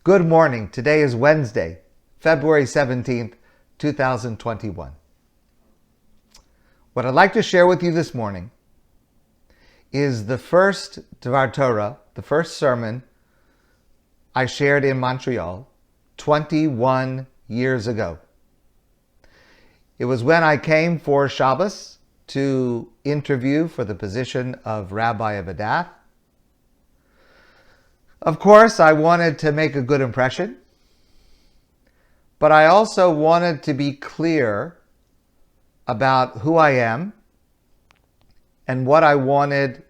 Good morning. Today is Wednesday, February 17th, 2021. What I'd like to share with you this morning is the first Dvar Torah, the first sermon I shared in Montreal 21 years ago. It was when I came for Shabbos to interview for the position of Rabbi of Adath. Of course, I wanted to make a good impression, but I also wanted to be clear about who I am and what I want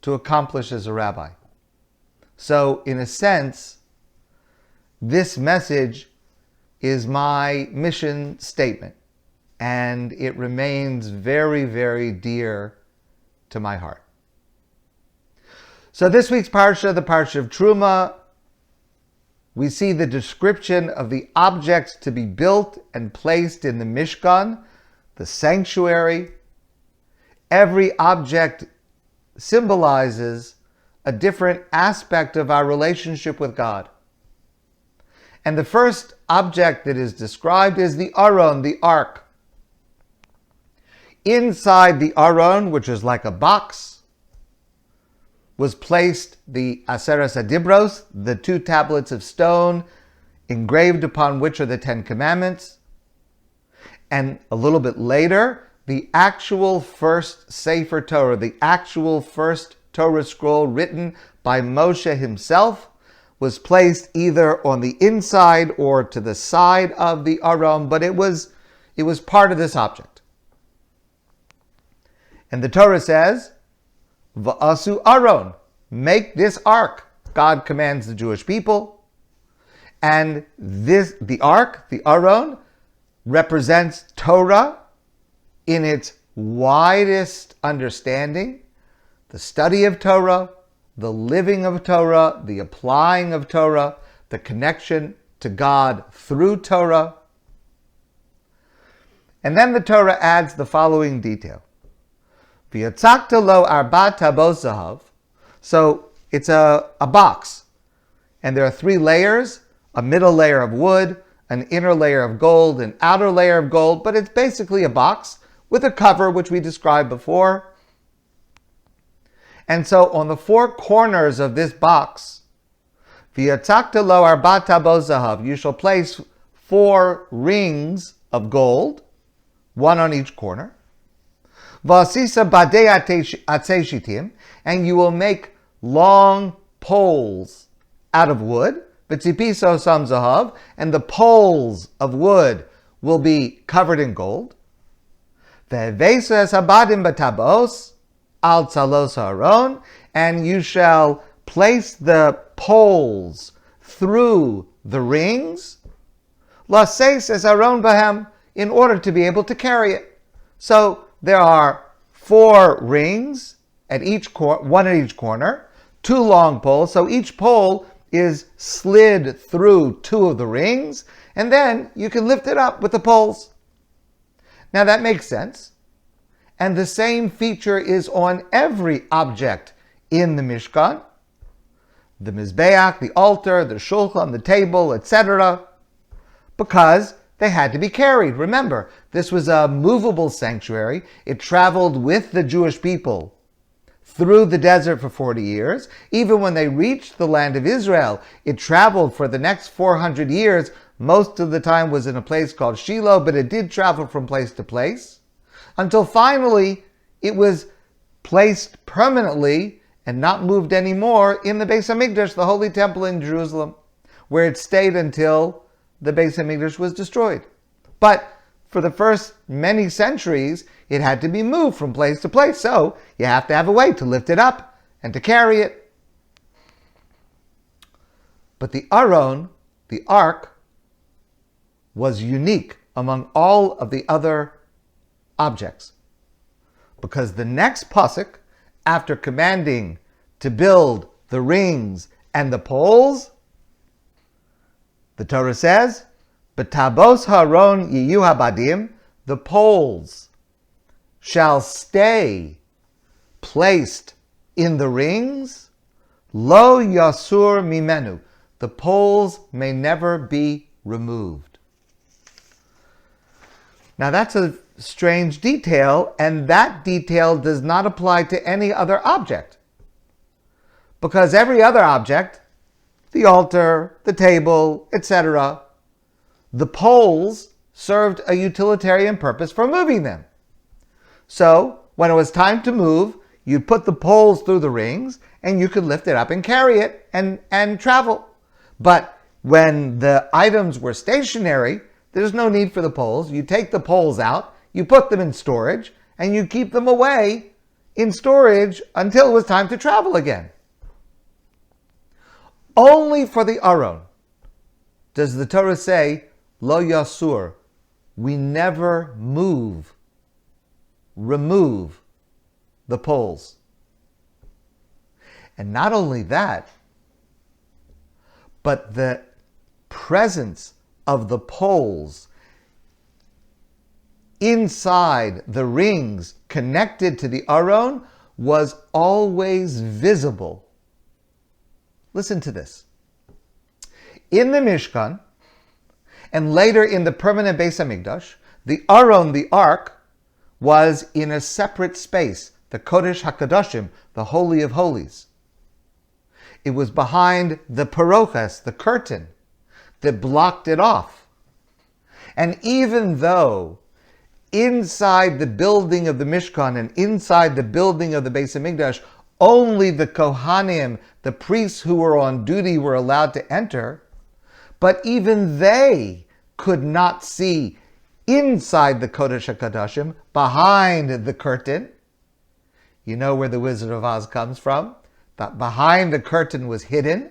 to accomplish as a rabbi. So, in a sense, this message is my mission statement, and it remains very, very dear to my heart. So this week's Parsha, the Parche of Truma, we see the description of the objects to be built and placed in the Mishkan, the sanctuary. Every object symbolizes a different aspect of our relationship with God. And the first object that is described is the Aron, the ark. Inside the Aron, which is like a box, was placed the Aseres Adibros, the 2 tablets of stone engraved upon which are the 10 Commandments. And a little bit later, the actual first Sefer Torah, the actual first Torah scroll written by Moshe himself, was placed either on the inside or to the side of the Aron, but it was part of this object. And the Torah says, Va'asu Aron, make this ark. God commands the Jewish people. And the ark, the Aron, represents Torah in its widest understanding, the study of Torah, the living of Torah, the applying of Torah, the connection to God through Torah. And then the Torah adds the following detail. V'yatzakta lo arba tabos zahav. So it's a box, and there are 3 layers, a middle layer of wood, an inner layer of gold, an outer layer of gold, but it's basically a box with a cover, which we described before. And so on the 4 corners of this box, v'yatzakta lo arba tabos zahav, you shall place 4 rings of gold, 1 on each corner. V'asisa badei atzei shitim, and you will make long poles out of wood. V'tzipiso sam zahav, and the poles of wood will be covered in gold. Ve'vesa es habadim batabos al tzalos ha'aron, and you shall place the poles through the rings. Laseis es Aron bahem, in order to be able to carry it. So there are 4 rings at one at each corner, 2 long poles. So each pole is slid through 2 of the rings, and then you can lift it up with the poles. Now that makes sense. And the same feature is on every object in the Mishkan. The Mizbeach, the altar, the Shulchan, the table, etc. Because they had to be carried. Remember, this was a movable sanctuary. It traveled with the Jewish people through the desert for 40 years. Even when they reached the land of Israel, it traveled for the next 400 years. Most of the time was in a place called Shiloh, but it did travel from place to place, until finally it was placed permanently and not moved anymore in the Beis HaMikdash, the Holy Temple in Jerusalem, where it stayed until the Beis HaMikdash was destroyed. But for the first many centuries, it had to be moved from place to place. So you have to have a way to lift it up and to carry it. But the Aron, the ark, was unique among all of the other objects. Because the next pasuk, after commanding to build the rings and the poles, the Torah says, B'tabos ha'aron yiyu habadim, the poles shall stay placed in the rings, Lo yasur mimenu. The poles may never be removed. Now that's a strange detail, and that detail does not apply to any other object. Because every other object, the altar, the table, etc., the poles served a utilitarian purpose for moving them. So, when it was time to move, you'd put the poles through the rings, and you could lift it up and carry it and travel. But when the items were stationary, there's no need for the poles. You take the poles out, you put them in storage, and you keep them away in storage until it was time to travel again. Only for the Aron does the Torah say, Lo yasur, we never remove the poles. And not only that, but the presence of the poles inside the rings connected to the Aron was always visible. Listen to this. In the Mishkan, and later in the permanent Beis HaMikdash, the Aron, the Ark, was in a separate space, the Kodesh HaKadoshim, the Holy of Holies. It was behind the Paroches, the curtain, that blocked it off. And even though inside the building of the Mishkan and inside the building of the Beis HaMikdash, only the Kohanim, the priests who were on duty, were allowed to enter, but even they could not see inside the Kodesh HaKadoshim, behind the curtain. You know where the Wizard of Oz comes from? That behind the curtain was hidden.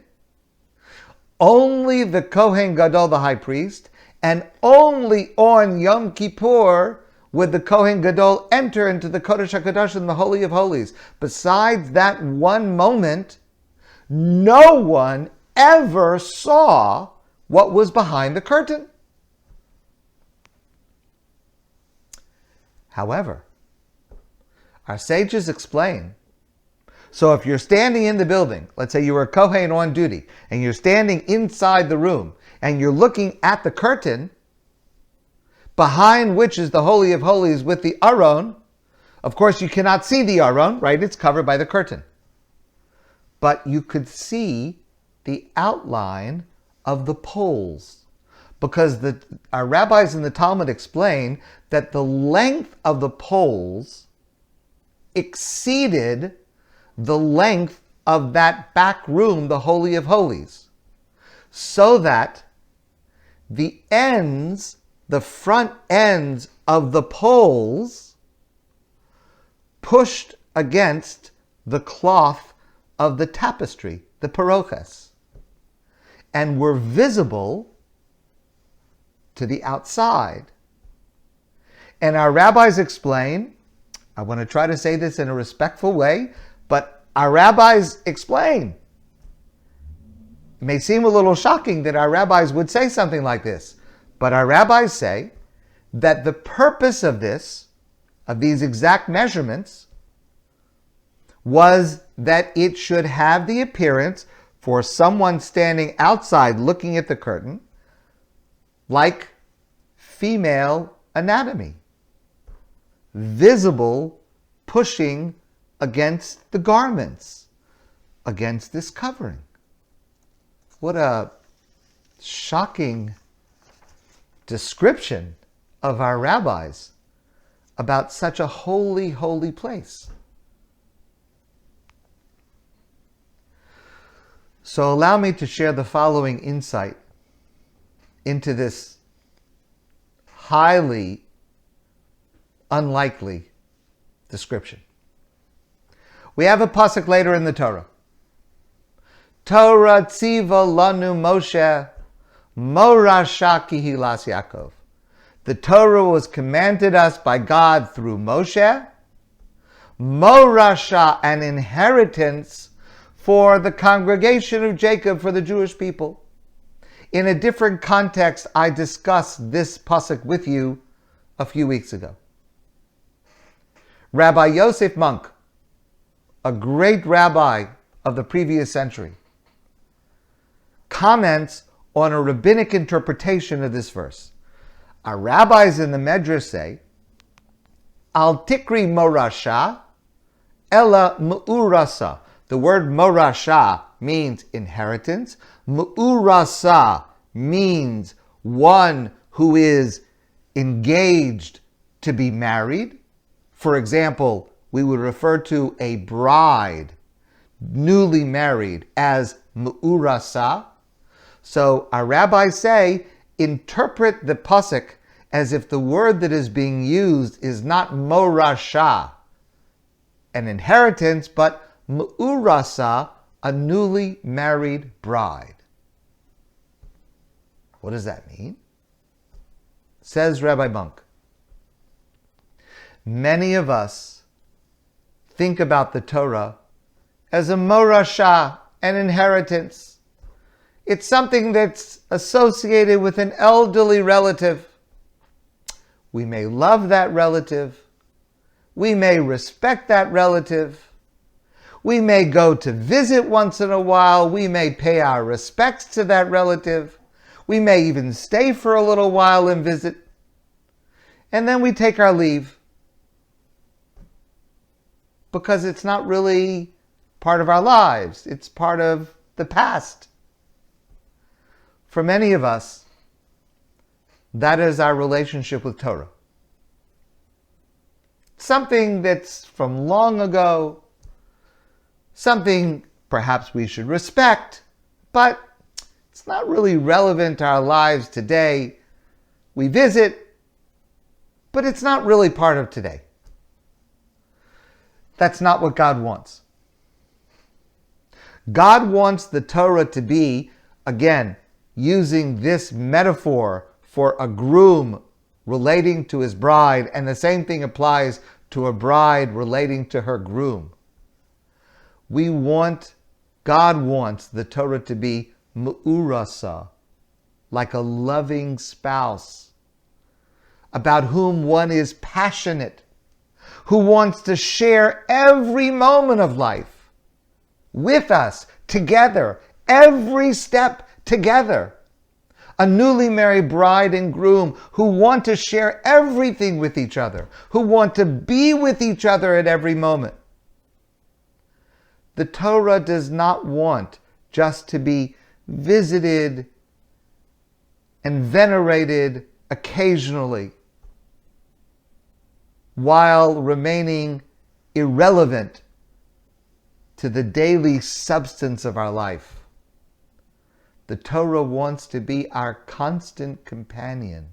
Only the Kohen Gadol, the high priest, and only on Yom Kippur would the Kohen Gadol enter into the Kodesh HaKadoshim, the Holy of Holies. Besides that one moment, no one ever saw what was behind the curtain. However, our sages explain, so if you're standing in the building, let's say you were a Kohen on duty, and you're standing inside the room, and you're looking at the curtain, behind which is the Holy of Holies with the Aron, of course you cannot see the Aron, right? It's covered by the curtain. But you could see the outline of the poles, because our rabbis in the Talmud explain that the length of the poles exceeded the length of that back room, the Holy of Holies, so that the ends, the front ends of the poles pushed against the cloth of the tapestry, the paroches, and were visible to the outside. And our rabbis explain, I want to try to say this in a respectful way, but our rabbis explain. It may seem a little shocking that our rabbis would say something like this, but our rabbis say that the purpose of this, of these exact measurements, was that it should have the appearance for someone standing outside looking at the curtain like female anatomy, visible, pushing against the garments, against this covering. What a shocking description of our rabbis about such a holy, holy place. So allow me to share the following insight into this highly unlikely description. We have a pasuk later in the Torah. Torah tziva lanu Moshe morasha kihilas Yaakov. The Torah was commanded us by God through Moshe, morasha, an inheritance for the congregation of Jacob, for the Jewish people. In a different context, I discussed this pasuk with you a few weeks ago. Rabbi Yosef Monk, a great rabbi of the previous century, comments on a rabbinic interpretation of this verse. Our rabbis in the Medrash say, Al tikri morasha, ella mu'urasa. The word morasha means inheritance. Mu'urasa means one who is engaged to be married. For example, we would refer to a bride newly married as mu'urasa. So our rabbis say, interpret the pasuk as if the word that is being used is not morasha, an inheritance, but mu'urasa, a newly married bride. What does that mean? Says Rabbi Monk, many of us think about the Torah as a morasha, an inheritance. It's something that's associated with an elderly relative. We may love that relative. We may respect that relative. We may go to visit once in a while. We may pay our respects to that relative. We may even stay for a little while and visit. And then we take our leave because it's not really part of our lives. It's part of the past. For many of us, that is our relationship with Torah. Something that's from long ago, something perhaps we should respect, but it's not really relevant to our lives today. We visit, but it's not really part of today. That's not what God wants. God wants the Torah to be, again, using this metaphor for a groom relating to his bride, and the same thing applies to a bride relating to her groom. God wants the Torah to be mu'urasa, like a loving spouse, about whom one is passionate, who wants to share every moment of life with us, together, every step together. A newly married bride and groom who want to share everything with each other, who want to be with each other at every moment. The Torah does not want just to be visited and venerated occasionally while remaining irrelevant to the daily substance of our life. The Torah wants to be our constant companion,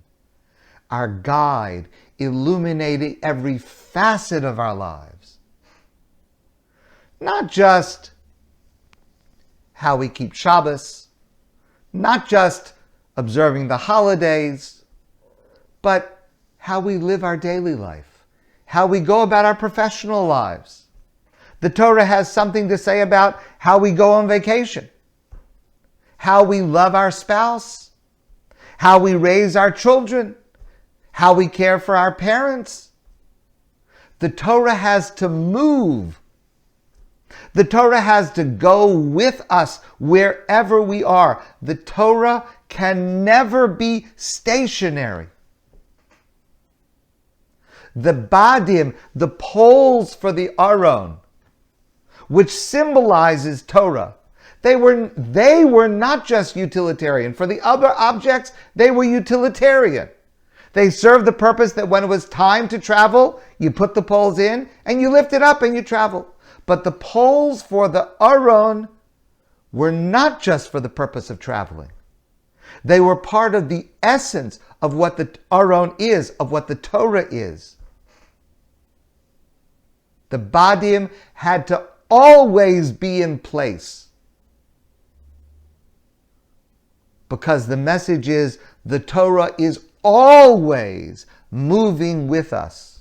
our guide, illuminating every facet of our lives. Not just how we keep Shabbos, not just observing the holidays, but how we live our daily life, how we go about our professional lives. The Torah has something to say about how we go on vacation, how we love our spouse, how we raise our children, how we care for our parents. The Torah has to move. The Torah has to go with us wherever we are. The Torah can never be stationary. The badim, the poles for the Aron, which symbolizes Torah, they were not just utilitarian. For the other objects, they were utilitarian. They served the purpose that when it was time to travel, you put the poles in and you lift it up and you travel. But the poles for the Aron were not just for the purpose of traveling. They were part of the essence of what the Aron is, of what the Torah is. The badim had to always be in place, because the message is the Torah is always moving with us.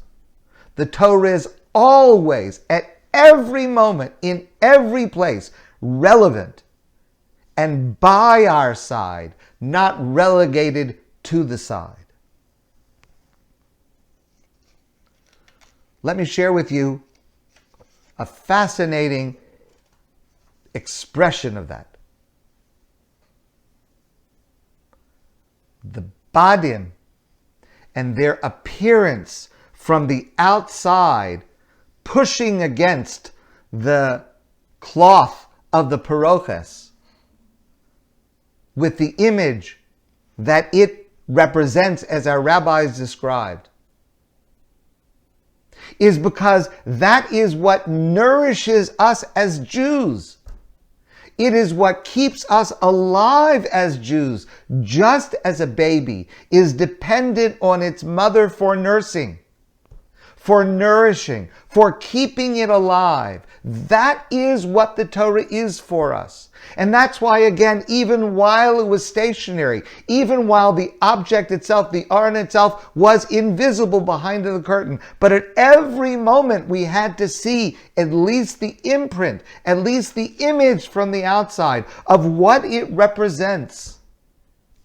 The Torah is always, at every moment, in every place, relevant and by our side, not relegated to the side. Let me share with you a fascinating expression of that. The badim and their appearance from the outside pushing against the cloth of the paroches with the image that it represents, as our rabbis described, is because that is what nourishes us as Jews. It is what keeps us alive as Jews, just as a baby is dependent on its mother for nursing, for nourishing, for keeping it alive. That is what the Torah is for us. And that's why, again, even while it was stationary, even while the object itself, the Aron itself, was invisible behind the curtain, but at every moment we had to see at least the imprint, at least the image from the outside of what it represents.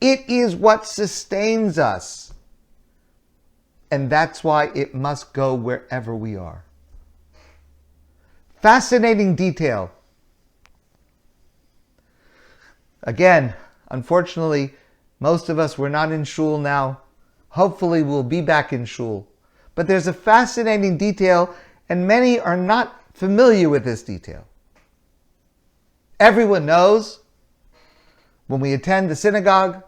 It is what sustains us. And that's why it must go wherever we are. Fascinating detail. Again, unfortunately, most of us were not in shul now. Hopefully we'll be back in shul. But there's a fascinating detail, and many are not familiar with this detail. Everyone knows when we attend the synagogue,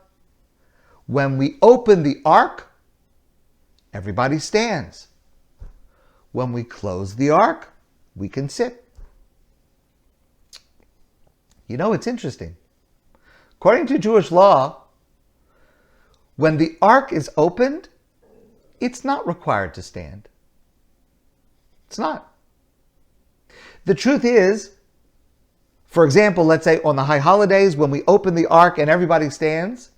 when we open the ark, everybody stands. When we close the ark, we can sit. You know, it's interesting. According to Jewish law, when the ark is opened, it's not required to stand. It's not. The truth is, for example, let's say on the high holidays when we open the ark and everybody stands,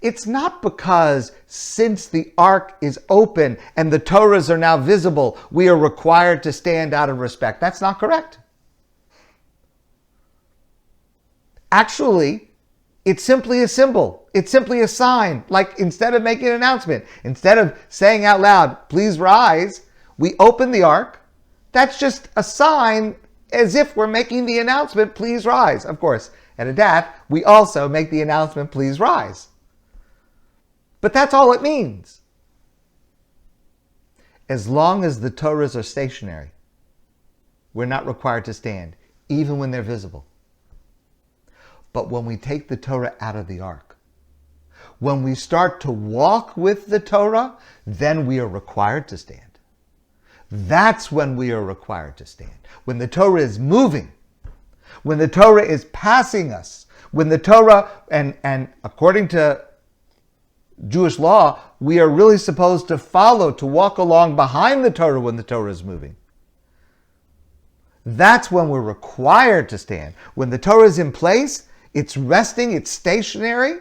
it's not because since the ark is open and the Torahs are now visible, we are required to stand out of respect. That's not correct. Actually, it's simply a symbol. It's simply a sign. Like instead of making an announcement, instead of saying out loud, please rise, we open the ark. That's just a sign as if we're making the announcement, please rise. Of course, at a dath, we also make the announcement, please rise. But that's all it means. As long as the Torahs are stationary, we're not required to stand, even when they're visible. But when we take the Torah out of the ark, when we start to walk with the Torah, then we are required to stand. That's when we are required to stand. When the Torah is moving, when the Torah is passing us, when the Torah, and according to Jewish law, we are really supposed to follow, to walk along behind the Torah when the Torah is moving. That's when we're required to stand. When the Torah is in place, it's resting, it's stationary,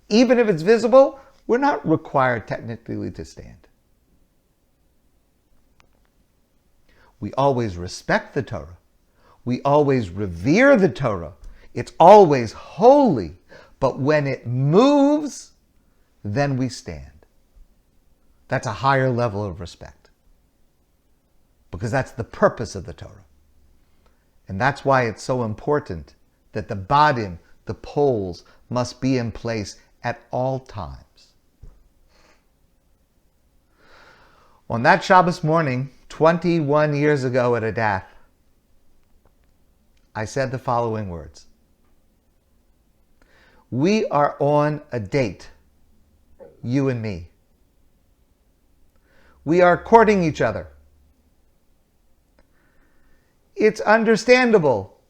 even if it's visible, we're not required technically to stand. We always respect the Torah. We always revere the Torah. It's always holy. But when it moves, then we stand. That's a higher level of respect. Because that's the purpose of the Torah. And that's why it's so important that the badim, the poles, must be in place at all times. On that Shabbos morning, 21 years ago at a dath, I said the following words. We are on a date, you and me. We are courting each other. It's understandable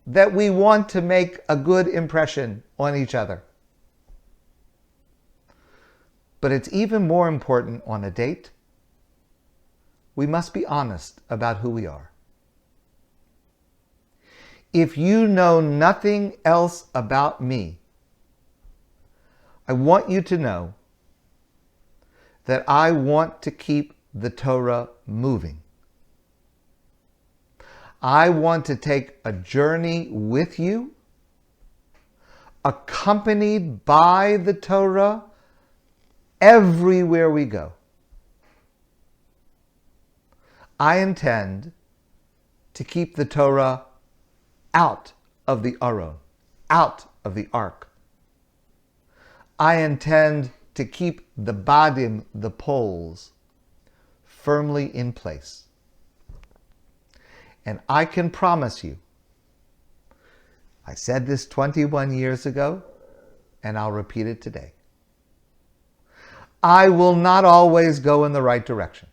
that we want to make a good impression on each other. But it's even more important on a date. We must be honest about who we are. If you know nothing else about me, I want you to know that I want to keep the Torah moving. I want to take a journey with you, accompanied by the Torah, everywhere we go. I intend to keep the Torah out of the Aron, out of the ark. I intend to keep the badim, the poles, firmly in place. And I can promise you, I said this 21 years ago, and I'll repeat it today. I will not always go in the right direction.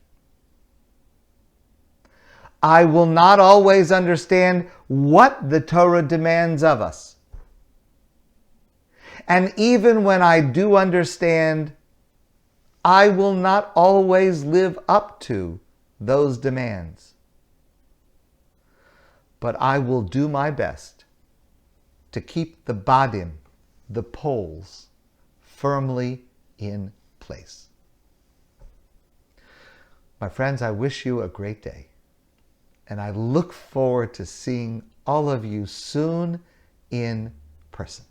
I will not always understand what the Torah demands of us. And even when I do understand, I will not always live up to those demands. But I will do my best to keep the badim, the poles, firmly in place. My friends, I wish you a great day. And I look forward to seeing all of you soon in person.